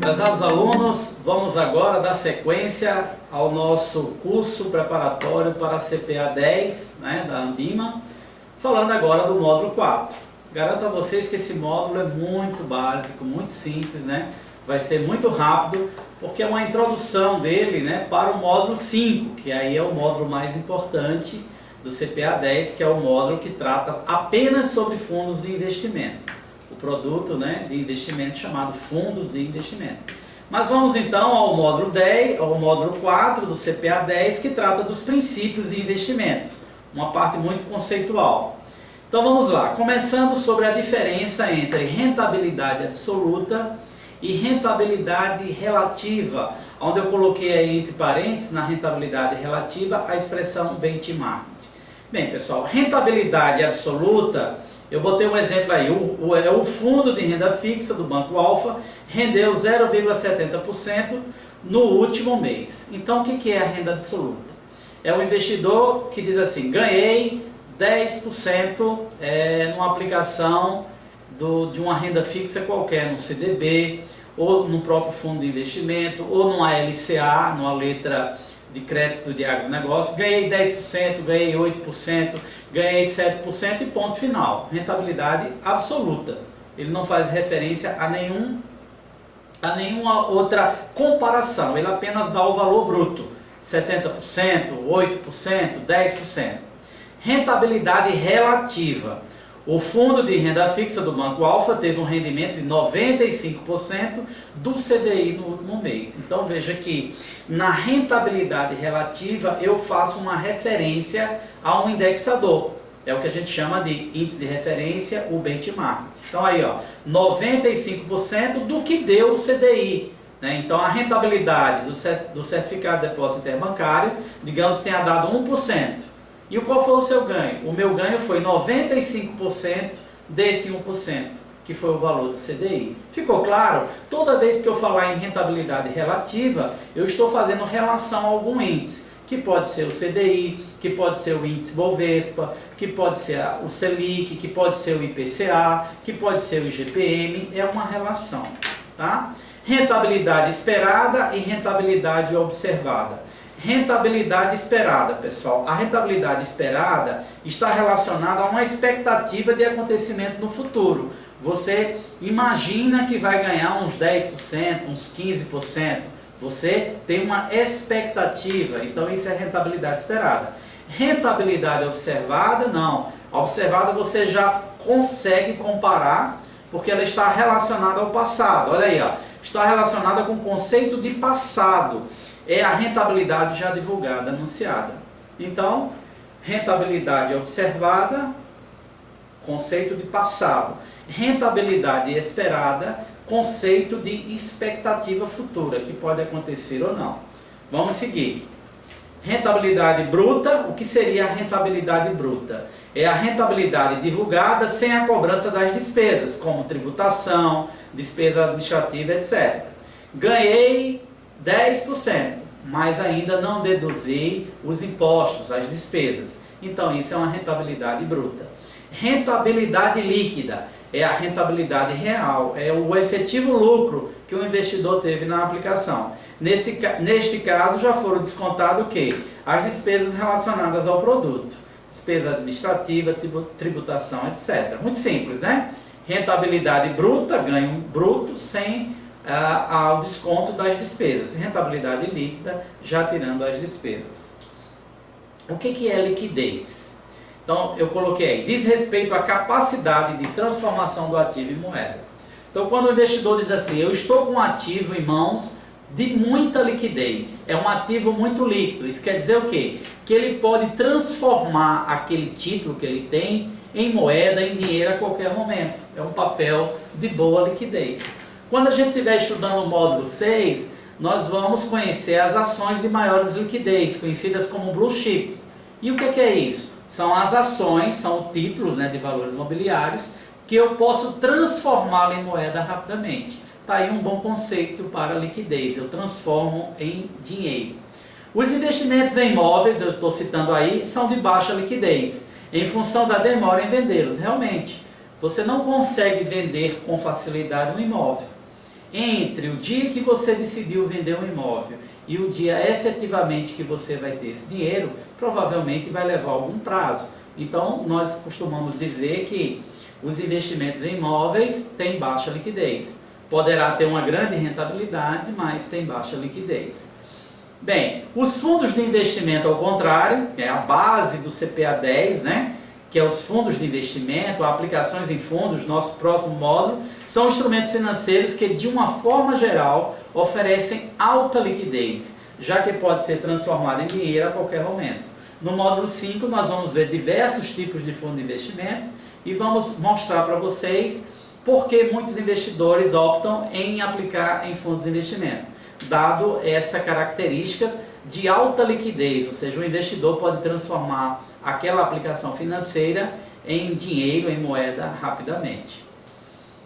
Prezados alunos, vamos agora dar sequência ao nosso curso preparatório para a CPA 10, da Ambima, falando agora do módulo 4. Garanto a vocês que esse módulo é muito básico, muito simples, vai ser muito rápido, porque é uma introdução dele para o módulo 5, que aí é o módulo mais importante do CPA 10, que é o módulo que trata apenas sobre fundos de investimento. O produto de investimento chamado fundos de investimento. Mas vamos então ao módulo 10, ao módulo 4 do CPA 10, que trata dos princípios de investimentos, uma parte muito conceitual. Então vamos lá, começando sobre a diferença entre rentabilidade absoluta e rentabilidade relativa, onde eu coloquei aí entre parênteses, na rentabilidade relativa, a expressão benchmark. Bem pessoal, rentabilidade absoluta, eu botei um exemplo aí, o fundo de renda fixa do Banco Alfa rendeu 0,70% no último mês. Então o que é a renda absoluta? É o investidor que diz assim, ganhei 10% numa aplicação de uma renda fixa qualquer, no CDB, ou no próprio fundo de investimento, ou numa LCA, numa letra de crédito de agronegócio, ganhei 10%, ganhei 8%, ganhei 7% e ponto final. Rentabilidade absoluta. Ele não faz referência a nenhuma outra comparação, ele apenas dá o valor bruto, 70%, 8%, 10%. Rentabilidade relativa. O fundo de renda fixa do Banco Alfa teve um rendimento de 95% do CDI no último mês. Então veja que na rentabilidade relativa eu faço uma referência a um indexador. É o que a gente chama de índice de referência, o benchmark. Então aí, 95% do que deu o CDI. Então a rentabilidade do certificado de depósito interbancário, digamos, tenha dado 1%. E qual foi o seu ganho? O meu ganho foi 95% desse 1%, que foi o valor do CDI. Ficou claro? Toda vez que eu falar em rentabilidade relativa, eu estou fazendo relação a algum índice, que pode ser o CDI, que pode ser o índice Bovespa, que pode ser o Selic, que pode ser o IPCA, que pode ser o IGPM, é uma relação. Tá? Rentabilidade esperada e rentabilidade observada. Rentabilidade esperada, pessoal. A rentabilidade esperada está relacionada a uma expectativa de acontecimento no futuro. Você imagina que vai ganhar uns 10%, uns 15%. Você tem uma expectativa, então isso é rentabilidade esperada. Rentabilidade observada, não. A observada você já consegue comparar, porque ela está relacionada ao passado. Olha aí, está relacionada com o conceito de passado. É a rentabilidade já divulgada, anunciada. Então, rentabilidade observada, conceito de passado. Rentabilidade esperada, conceito de expectativa futura, que pode acontecer ou não. Vamos seguir. Rentabilidade bruta, o que seria a rentabilidade bruta? É a rentabilidade divulgada sem a cobrança das despesas, como tributação, despesa administrativa, etc. Ganhei 10%, mas ainda não deduzi os impostos, as despesas. Então isso é uma rentabilidade bruta. Rentabilidade líquida é a rentabilidade real, é o efetivo lucro que o investidor teve na aplicação. Neste caso já foram descontados o quê? As despesas relacionadas ao produto, despesa administrativa, tributação, etc. Muito simples, Rentabilidade bruta, ganho bruto sem ao desconto das despesas. Rentabilidade líquida, já tirando as despesas. O que é liquidez? Então, eu coloquei aí, diz respeito à capacidade de transformação do ativo em moeda. Então, quando o investidor diz assim, eu estou com um ativo em mãos de muita liquidez, é um ativo muito líquido, isso quer dizer o quê? Que ele pode transformar aquele título que ele tem em moeda, em dinheiro a qualquer momento. É um papel de boa liquidez. Quando a gente estiver estudando o módulo 6, nós vamos conhecer as ações de maiores liquidez, conhecidas como blue chips. E o que é isso? São as ações, são títulos de valores imobiliários, que eu posso transformá-lo em moeda rapidamente. Está aí um bom conceito para a liquidez, eu transformo em dinheiro. Os investimentos em imóveis, eu estou citando aí, são de baixa liquidez, em função da demora em vendê-los. Realmente, você não consegue vender com facilidade um imóvel. entre o dia que você decidiu vender um imóvel e o dia efetivamente que você vai ter esse dinheiro, provavelmente vai levar algum prazo. Então, nós costumamos dizer que os investimentos em imóveis têm baixa liquidez. Poderá ter uma grande rentabilidade, mas tem baixa liquidez. Bem, os fundos de investimento, ao contrário, é a base do CPA 10, né? Que é os fundos de investimento, aplicações em fundos, nosso próximo módulo, são instrumentos financeiros que, de uma forma geral, oferecem alta liquidez, já que pode ser transformado em dinheiro a qualquer momento. No módulo 5, nós vamos ver diversos tipos de fundo de investimento e vamos mostrar para vocês por que muitos investidores optam em aplicar em fundos de investimento, dado essa característica de alta liquidez, ou seja, o investidor pode transformar aquela aplicação financeira em dinheiro, em moeda, rapidamente.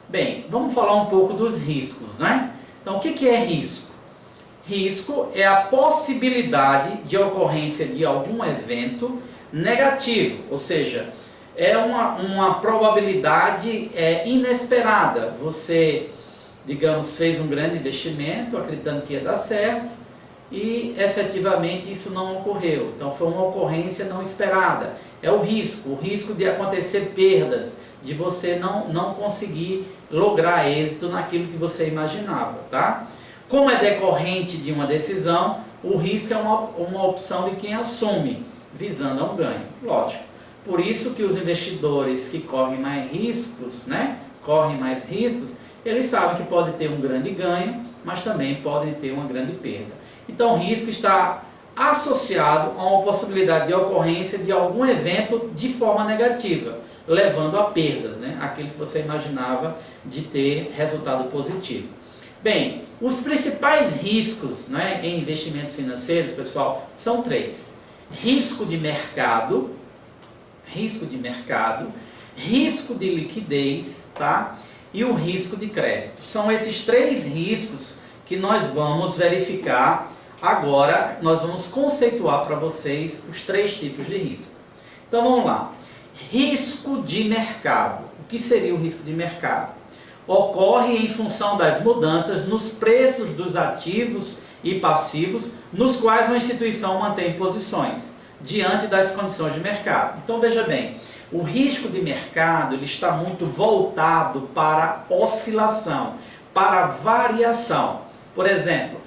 Bem, vamos falar um pouco dos riscos, né? Então, o que é risco? Risco é a possibilidade de ocorrência de algum evento negativo, ou seja, é uma probabilidade inesperada. Você, digamos, fez um grande investimento acreditando que ia dar certo, e efetivamente isso não ocorreu. Então foi uma ocorrência não esperada. É o risco de acontecer perdas, de você não conseguir lograr êxito naquilo que você imaginava, tá? Como é decorrente de uma decisão, o risco é uma opção de quem assume, visando a um ganho, lógico. Por isso que os investidores que correm mais riscos, né? Eles sabem que pode ter um grande ganho, mas também podem ter uma grande perda. Então, o risco está associado a uma possibilidade de ocorrência de algum evento de forma negativa, levando a perdas, né? Aquilo que você imaginava de ter resultado positivo. Bem, os principais riscos, né, em investimentos financeiros, pessoal, são 3. Risco de mercado, risco de liquidez, tá? E o risco de crédito. São esses 3 riscos que nós vamos verificar agora. Nós vamos conceituar para vocês os 3 tipos de risco. Então vamos lá. Risco de mercado. O que seria o risco de mercado? Ocorre em função das mudanças nos preços dos ativos e passivos nos quais uma instituição mantém posições diante das condições de mercado. Então veja bem, o risco de mercado ele está muito voltado para oscilação, para variação. Por exemplo,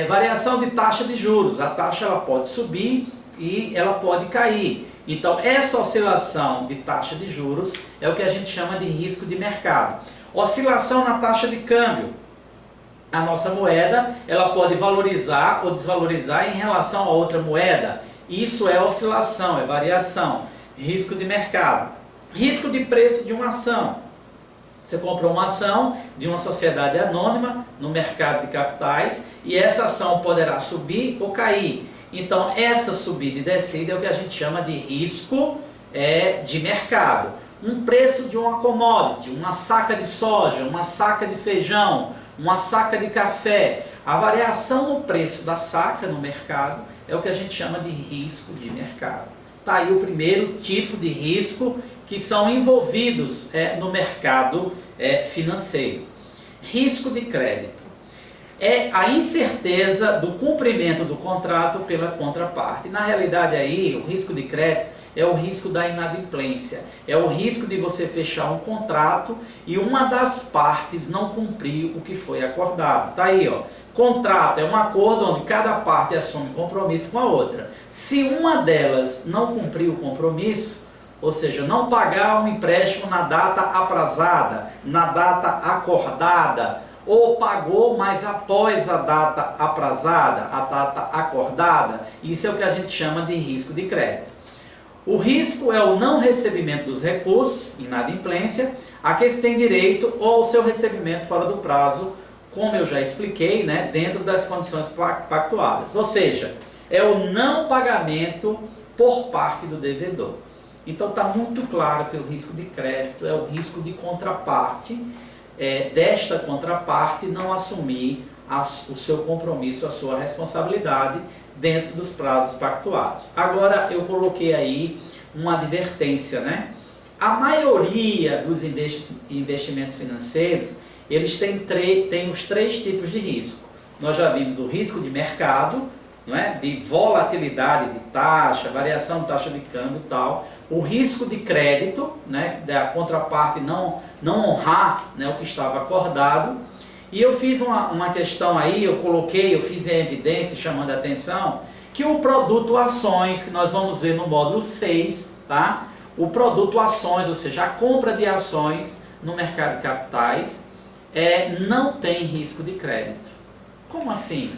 variação de taxa de juros. A taxa ela pode subir e ela pode cair. Então, essa oscilação de taxa de juros é o que a gente chama de risco de mercado. Oscilação na taxa de câmbio. A nossa moeda ela pode valorizar ou desvalorizar em relação a outra moeda. Isso é oscilação, é variação. Risco de mercado. Risco de preço de uma ação. Você comprou uma ação de uma sociedade anônima no mercado de capitais e essa ação poderá subir ou cair. Então, essa subida e descida é o que a gente chama de risco de mercado. Um preço de uma commodity, uma saca de soja, uma saca de feijão, uma saca de café. A variação no preço da saca no mercado é o que a gente chama de risco de mercado. Está aí o primeiro tipo de risco que são envolvidos no mercado financeiro. Risco de crédito. É a incerteza do cumprimento do contrato pela contraparte. Na realidade aí, o risco de crédito é o risco da inadimplência. É o risco de você fechar um contrato e uma das partes não cumprir o que foi acordado. Tá aí, ó. Contrato é um acordo onde cada parte assume compromisso com a outra. Se uma delas não cumprir o compromisso, ou seja, não pagar um empréstimo na data aprazada, na data acordada, ou pagou, mas após a data aprazada, a data acordada, isso é o que a gente chama de risco de crédito. O risco é o não recebimento dos recursos, inadimplência, a que se tem direito ou ao seu recebimento fora do prazo, como eu já expliquei, né, dentro das condições pactuadas. Ou seja, é o não pagamento por parte do devedor. Então está muito claro que o risco de crédito é o risco de contraparte, desta contraparte não assumir o seu compromisso, a sua responsabilidade dentro dos prazos pactuados. Agora eu coloquei aí uma advertência, né? A maioria dos investimentos financeiros, eles têm os três tipos de risco. Nós já vimos o risco de mercado, não é? De volatilidade de taxa, variação de taxa de câmbio e tal. O risco de crédito, né? Da contraparte não honrar, né? O que estava acordado. E eu fiz uma questão aí, eu fiz em evidência, chamando a atenção, que o produto ações, que nós vamos ver no módulo 6, tá? O produto ações, ou seja, a compra de ações no mercado de capitais, não tem risco de crédito. Como assim?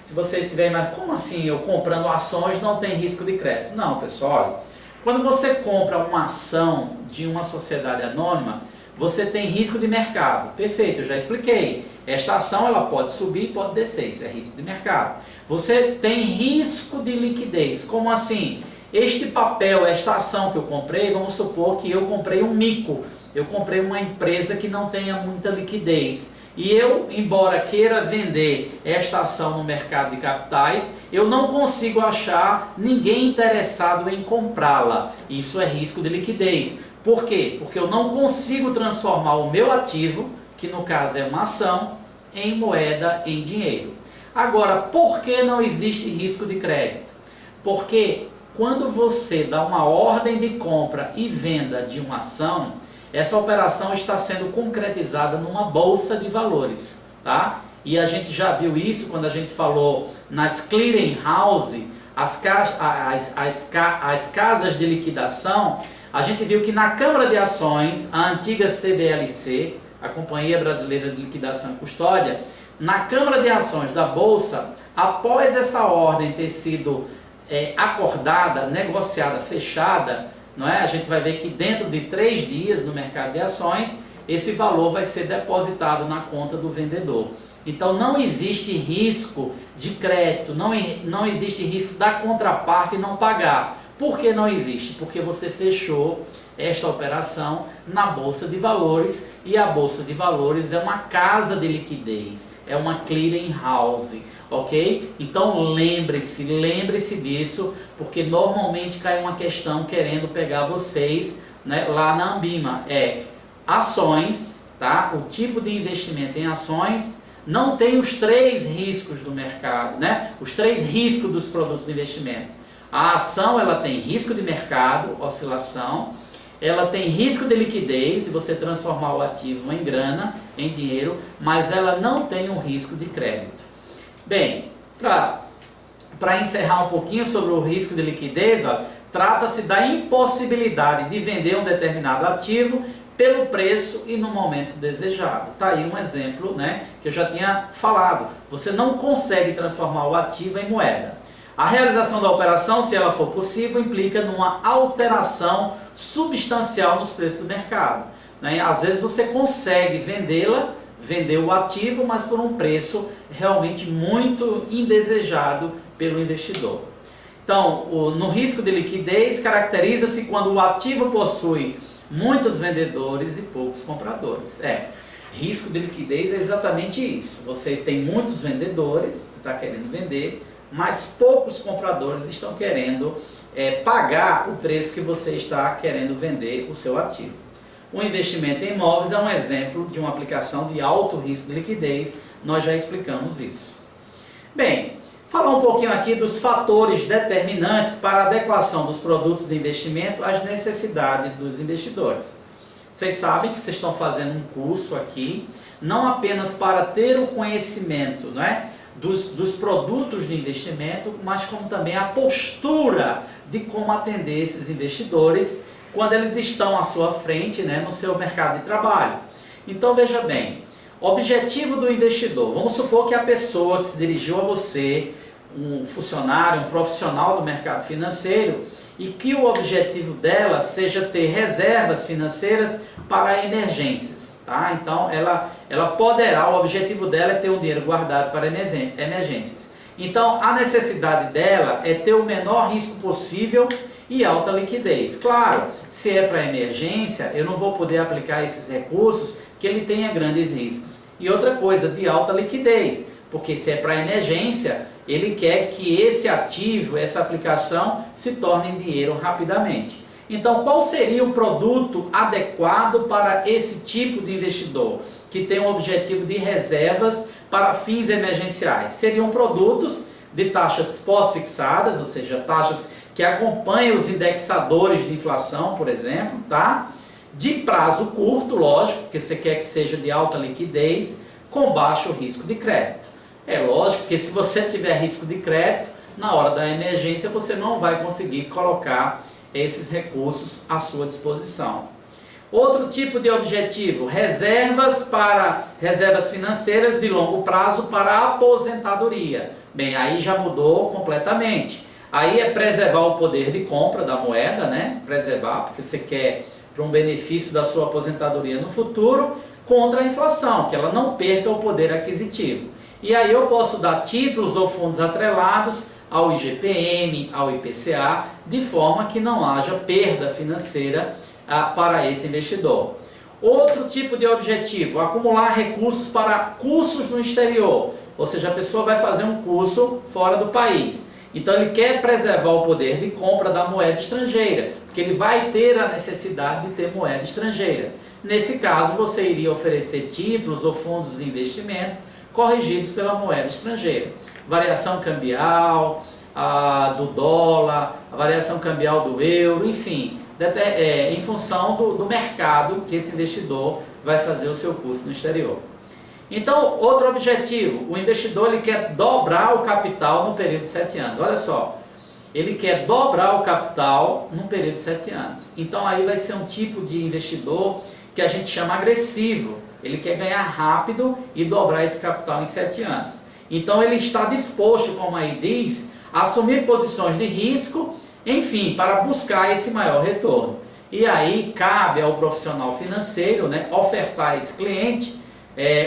Se você tiver imaginando, como assim eu comprando ações não tem risco de crédito? Não, pessoal, olha, quando você compra uma ação de uma sociedade anônima, você tem risco de mercado. Perfeito, eu já expliquei. Esta ação ela pode subir e pode descer, isso é risco de mercado. Você tem risco de liquidez. Como assim? Este papel, esta ação que eu comprei, vamos supor que eu comprei um mico. Eu comprei uma empresa que não tenha muita liquidez. E eu, embora queira vender esta ação no mercado de capitais, eu não consigo achar ninguém interessado em comprá-la. Isso é risco de liquidez. Por quê? Porque eu não consigo transformar o meu ativo, que no caso é uma ação, em moeda, em dinheiro. Agora, por que não existe risco de crédito? Porque quando você dá uma ordem de compra e venda de uma ação, essa operação está sendo concretizada numa bolsa de valores, tá? E a gente já viu isso quando a gente falou nas clearing house, as casas de liquidação. A gente viu que na Câmara de Ações, a antiga CBLC, a Companhia Brasileira de Liquidação e Custódia, na Câmara de Ações da Bolsa, após essa ordem ter sido acordada, negociada, fechada, não é? A gente vai ver que dentro de 3 dias no mercado de ações, esse valor vai ser depositado na conta do vendedor. Então não existe risco de crédito, não existe risco da contraparte não pagar. Por que não existe? Porque você fechou esta operação na Bolsa de Valores, e a Bolsa de Valores é uma casa de liquidez, é uma clearing house, ok? Então lembre-se disso, porque normalmente cai uma questão querendo pegar vocês, né, lá na Ambima. Ações, tá? O tipo de investimento em ações não tem os 3 riscos do mercado, né? Os 3 riscos dos produtos de investimento. A ação ela tem risco de mercado, oscilação, ela tem risco de liquidez, de você transformar o ativo em grana, em dinheiro, mas ela não tem um risco de crédito. Bem, para encerrar um pouquinho sobre o risco de liquidez, trata-se da impossibilidade de vender um determinado ativo pelo preço e no momento desejado. Está aí um exemplo, né, que eu já tinha falado. Você não consegue transformar o ativo em moeda. A realização da operação, se ela for possível, implica numa alteração substancial nos preços do mercado, né? Às vezes você consegue vender o ativo, mas por um preço realmente muito indesejado pelo investidor. Então, no risco de liquidez, caracteriza-se quando o ativo possui muitos vendedores e poucos compradores. Risco de liquidez é exatamente isso. Você tem muitos vendedores, você está querendo vender, mas poucos compradores estão querendo pagar o preço que você está querendo vender o seu ativo. O investimento em imóveis é um exemplo de uma aplicação de alto risco de liquidez, nós já explicamos isso. Bem, falar um pouquinho aqui dos fatores determinantes para a adequação dos produtos de investimento às necessidades dos investidores. Vocês sabem que vocês estão fazendo um curso aqui, não apenas para ter o conhecimento, não é, dos produtos de investimento, mas como também a postura de como atender esses investidores quando eles estão à sua frente, né, no seu mercado de trabalho. Então veja bem, objetivo do investidor. Vamos supor que a pessoa que se dirigiu a você, um funcionário, um profissional do mercado financeiro, e que o objetivo dela seja ter reservas financeiras para emergências. Tá? Então ela poderá, o objetivo dela é ter um dinheiro guardado para emergências. Então a necessidade dela é ter o menor risco possível e alta liquidez. Claro, se é para emergência, eu não vou poder aplicar esses recursos que ele tenha grandes riscos. E outra coisa, de alta liquidez, porque se é para emergência, ele quer que esse ativo, essa aplicação, se torne em dinheiro rapidamente. Então, qual seria o produto adequado para esse tipo de investidor, que tem o objetivo de reservas para fins emergenciais? Seriam produtos de taxas pós-fixadas, ou seja, taxas que acompanham os indexadores de inflação, por exemplo, tá? De prazo curto, lógico, porque você quer que seja de alta liquidez, com baixo risco de crédito. É lógico que se você tiver risco de crédito, na hora da emergência você não vai conseguir colocar esses recursos à sua disposição. Outro tipo de objetivo, reservas financeiras de longo prazo para aposentadoria. Bem, aí já mudou completamente. Aí é preservar o poder de compra da moeda, né? Preservar, porque você quer para um benefício da sua aposentadoria no futuro, contra a inflação, que ela não perca o poder aquisitivo. E aí eu posso dar títulos ou fundos atrelados ao IGPM, ao IPCA, de forma que não haja perda financeira para esse investidor. Outro tipo de objetivo, acumular recursos para cursos no exterior, ou seja, a pessoa vai fazer um curso fora do país. Então ele quer preservar o poder de compra da moeda estrangeira, porque ele vai ter a necessidade de ter moeda estrangeira. Nesse caso, você iria oferecer títulos ou fundos de investimento corrigidos pela moeda estrangeira. Variação cambial do dólar, a variação cambial do euro, enfim, em função do mercado que esse investidor vai fazer o seu curso no exterior. Então, outro objetivo, o investidor ele quer dobrar o capital no período de 7 anos. Olha só, ele quer dobrar o capital num período de 7 anos. Então, aí vai ser um tipo de investidor que a gente chama agressivo. Ele quer ganhar rápido e dobrar esse capital em 7 anos. Então, ele está disposto, como aí diz, a assumir posições de risco, enfim, para buscar esse maior retorno. E aí, cabe ao profissional financeiro, né, ofertar a esse cliente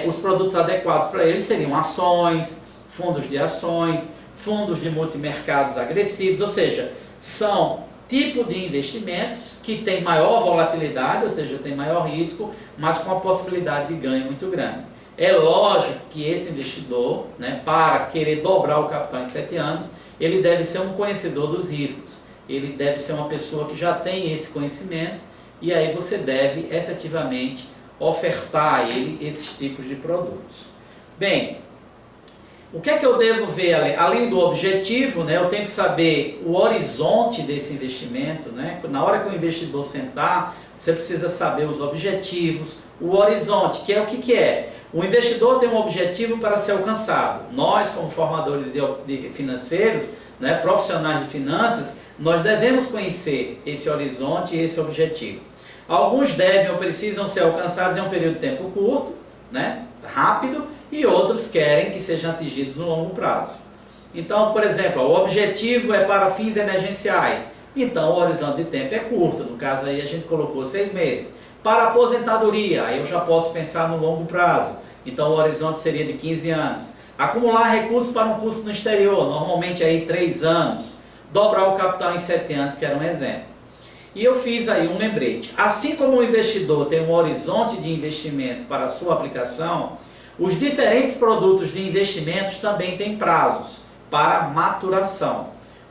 os produtos adequados para ele. Seriam ações, fundos de ações, fundos de multimercados agressivos, ou seja, são tipo de investimentos que tem maior volatilidade, ou seja, tem maior risco, mas com a possibilidade de ganho muito grande. É lógico que esse investidor, né, para querer dobrar o capital em 7 anos, ele deve ser um conhecedor dos riscos, ele deve ser uma pessoa que já tem esse conhecimento, e aí você deve efetivamente ofertar a ele esses tipos de produtos. Bem, o que é que eu devo ver além do objetivo, né? Eu tenho que saber o horizonte desse investimento, né? Na hora que o investidor sentar, você precisa saber os objetivos, o horizonte, que é o que é? O investidor tem um objetivo para ser alcançado. Nós, como formadores de financeiros, né, profissionais de finanças, nós devemos conhecer esse horizonte e esse objetivo. Alguns devem ou precisam ser alcançados em um período de tempo curto, né, rápido, e outros querem que sejam atingidos no longo prazo. Então, por exemplo, o objetivo é para fins emergenciais. Então, o horizonte de tempo é curto. No caso aí, a gente colocou 6 meses. Para aposentadoria, aí eu já posso pensar no longo prazo. Então, o horizonte seria de 15 anos. Acumular recursos para um curso no exterior, normalmente aí 3 anos. Dobrar o capital em 7 anos, que era um exemplo. E eu fiz aí um lembrete. Assim como o investidor tem um horizonte de investimento para a sua aplicação, os diferentes produtos de investimentos também têm prazos para maturação.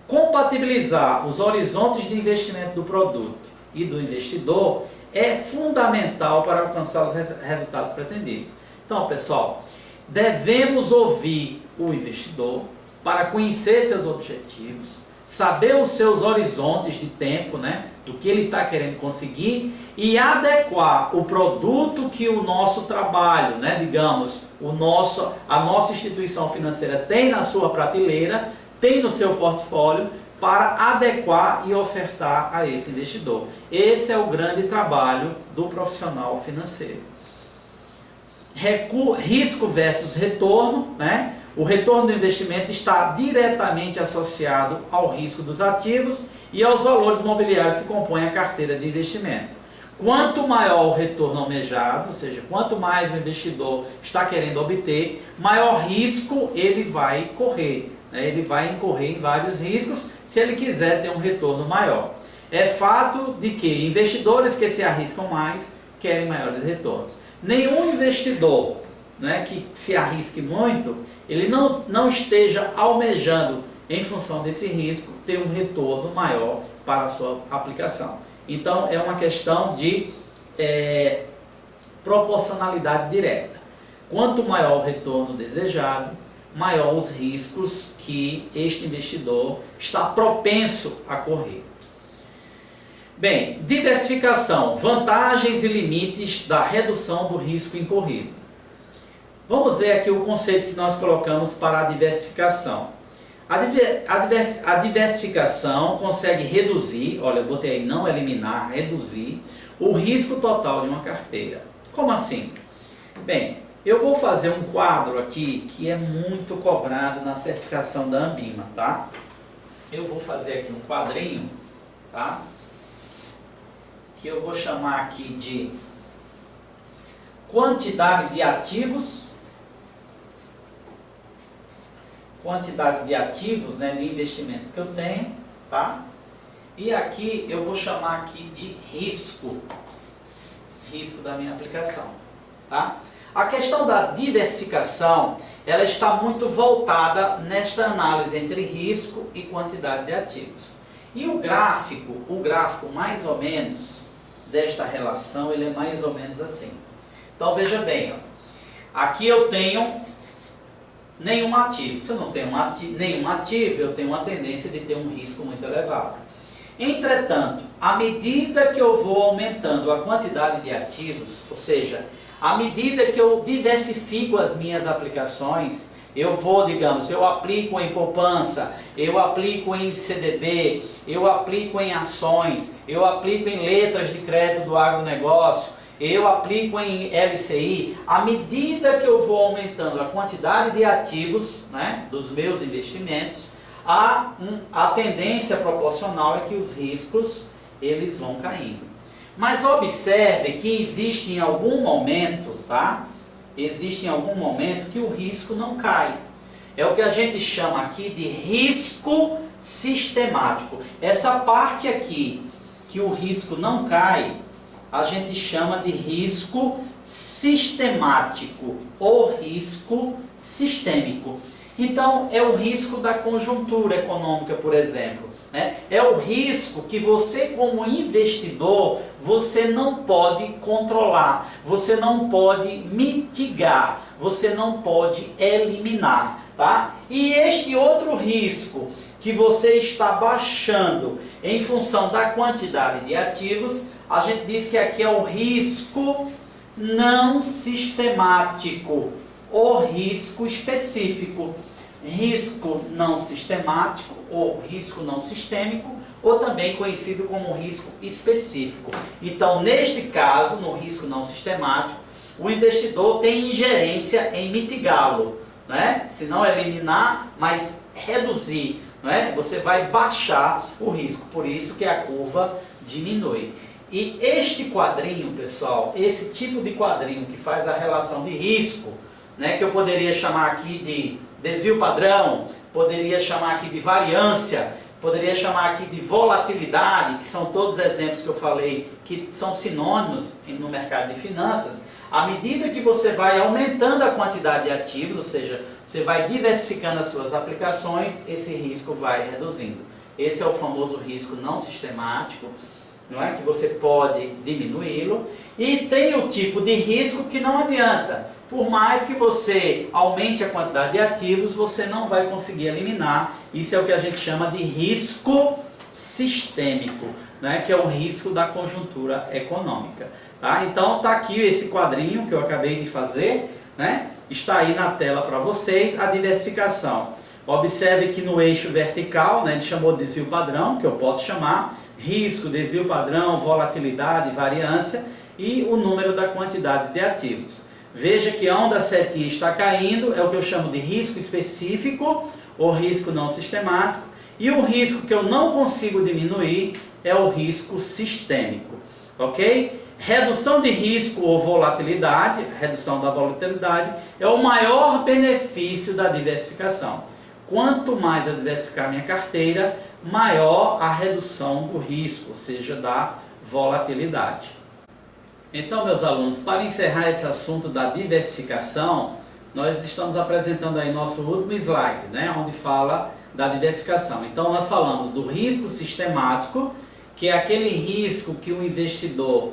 Compatibilizar os horizontes de investimento do produto e do investidor é fundamental para alcançar os resultados pretendidos. Então, pessoal, devemos ouvir o investidor para conhecer seus objetivos, saber os seus horizontes de tempo, né, do que ele está querendo conseguir, e adequar o produto que o nosso trabalho, né, digamos, a nossa instituição financeira tem na sua prateleira, tem no seu portfólio, para adequar e ofertar a esse investidor. Esse é o grande trabalho do profissional financeiro. Risco versus retorno, né? O retorno do investimento está diretamente associado ao risco dos ativos e aos valores mobiliários que compõem a carteira de investimento. Quanto maior o retorno almejado, ou seja, quanto mais o investidor está querendo obter, maior risco ele vai correr. Ele vai incorrer em vários riscos se ele quiser ter um retorno maior. É fato de que investidores que se arriscam mais querem maiores retornos. Nenhum investidor, né, que se arrisque muito, ele não esteja almejando, em função desse risco, ter um retorno maior para a sua aplicação. Então é uma questão de proporcionalidade direta. Quanto maior o retorno desejado, maior os riscos que este investidor está propenso a correr. Bem, diversificação, vantagens e limites da redução do risco incorrido. Vamos ver aqui o conceito que nós colocamos para a diversificação. A diversificação consegue reduzir, olha, eu botei aí não eliminar, reduzir o risco total de uma carteira. Como assim? Bem, eu vou fazer um quadro aqui que é muito cobrado na certificação da Ambima, tá? Eu vou fazer aqui um quadrinho, tá? Que eu vou chamar aqui de quantidade de ativos, né, de investimentos que eu tenho, tá? E aqui eu vou chamar aqui de risco da minha aplicação, tá? A questão da diversificação, ela está muito voltada nesta análise entre risco e quantidade de ativos. E o gráfico mais ou menos desta relação, ele é mais ou menos assim. Então veja bem, ó, aqui eu tenho nenhum ativo. Se eu não tenho nenhum ativo, eu tenho uma tendência de ter um risco muito elevado. Entretanto, à medida que eu vou aumentando a quantidade de ativos, ou seja, à medida que eu diversifico as minhas aplicações, eu vou, digamos, eu aplico em poupança, eu aplico em CDB, eu aplico em ações, eu aplico em letras de crédito do agronegócio, eu aplico em LCI, à medida que eu vou aumentando a quantidade de ativos, né, dos meus investimentos, a tendência proporcional é que os riscos eles vão caindo. Mas observe que existe em algum momento, tá? Existe em algum momento que o risco não cai. É o que a gente chama aqui de risco sistemático. Essa parte aqui, que o risco não cai, a gente chama de risco sistemático ou risco sistêmico. Então, é o risco da conjuntura econômica, por exemplo. Né? É o risco que você, como investidor, você não pode controlar, você não pode mitigar, você não pode eliminar. Tá? E este outro risco que você está baixando em função da quantidade de ativos, a gente diz que aqui é o risco não sistemático ou risco específico. Risco não sistemático ou risco não sistêmico, ou também conhecido como risco específico. Então, neste caso, no risco não sistemático, o investidor tem ingerência em mitigá-lo, né? Se não eliminar, mas reduzir, né? Você vai baixar o risco, por isso que a curva diminui. E este quadrinho, pessoal, esse tipo de quadrinho que faz a relação de risco, né, que eu poderia chamar aqui de desvio padrão, poderia chamar aqui de variância, poderia chamar aqui de volatilidade, que são todos exemplos que eu falei que são sinônimos no mercado de finanças. À medida que você vai aumentando a quantidade de ativos, ou seja, você vai diversificando as suas aplicações, esse risco vai reduzindo. Esse é o famoso risco não sistemático, não é? Que você pode diminuí-lo. E tem o tipo de risco que não adianta. Por mais que você aumente a quantidade de ativos, você não vai conseguir eliminar. Isso é o que a gente chama de risco sistêmico, né? Que é o risco da conjuntura econômica. Tá? Então está aqui esse quadrinho que eu acabei de fazer, né? Está aí na tela para vocês, a diversificação. Observe que no eixo vertical, né, ele chamou de desvio padrão, que eu posso chamar, risco, desvio padrão, volatilidade, variância e o número da quantidade de ativos. Veja que onde a setinha está caindo é o que eu chamo de risco específico ou risco não sistemático, e o risco que eu não consigo diminuir é o risco sistêmico, ok? Redução de risco ou volatilidade, redução da volatilidade, é o maior benefício da diversificação. Quanto mais eu diversificar minha carteira, maior a redução do risco, ou seja, da volatilidade. Então, meus alunos, para encerrar esse assunto da diversificação, nós estamos apresentando aí nosso último slide, né, onde fala da diversificação. Então, nós falamos do risco sistemático, que é aquele risco que o investidor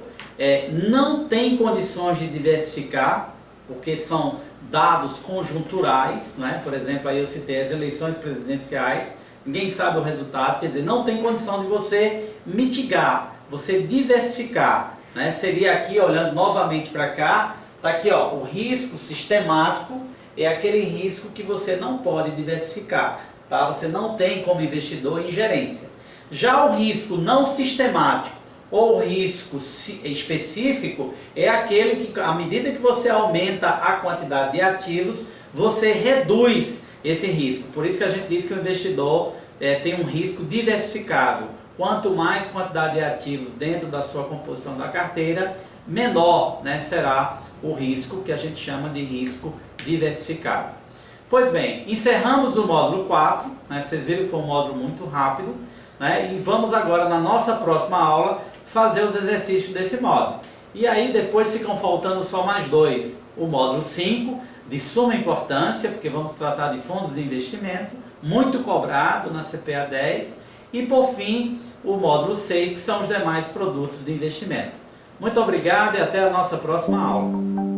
não tem condições de diversificar, porque são dados conjunturais, né? Por exemplo, aí eu citei as eleições presidenciais, ninguém sabe o resultado, quer dizer, não tem condição de você mitigar, você diversificar, né? Seria aqui, olhando novamente para cá, está aqui, ó, o risco sistemático é aquele risco que você não pode diversificar, tá? Você não tem como investidor ingerência. Já o risco não sistemático ou risco específico é aquele que, à medida que você aumenta a quantidade de ativos, você reduz esse risco. Por isso que a gente diz que o investidor tem um risco diversificável. Quanto mais quantidade de ativos dentro da sua composição da carteira, menor, né, será o risco que a gente chama de risco diversificável. Pois bem, encerramos o módulo 4, né, vocês viram que foi um módulo muito rápido, né, e vamos agora na nossa próxima aula fazer os exercícios desse módulo. E aí depois ficam faltando só mais dois, o módulo 5, de suma importância, porque vamos tratar de fundos de investimento, muito cobrado na CPA 10, e por fim o módulo 6, que são os demais produtos de investimento. Muito obrigado e até a nossa próxima aula.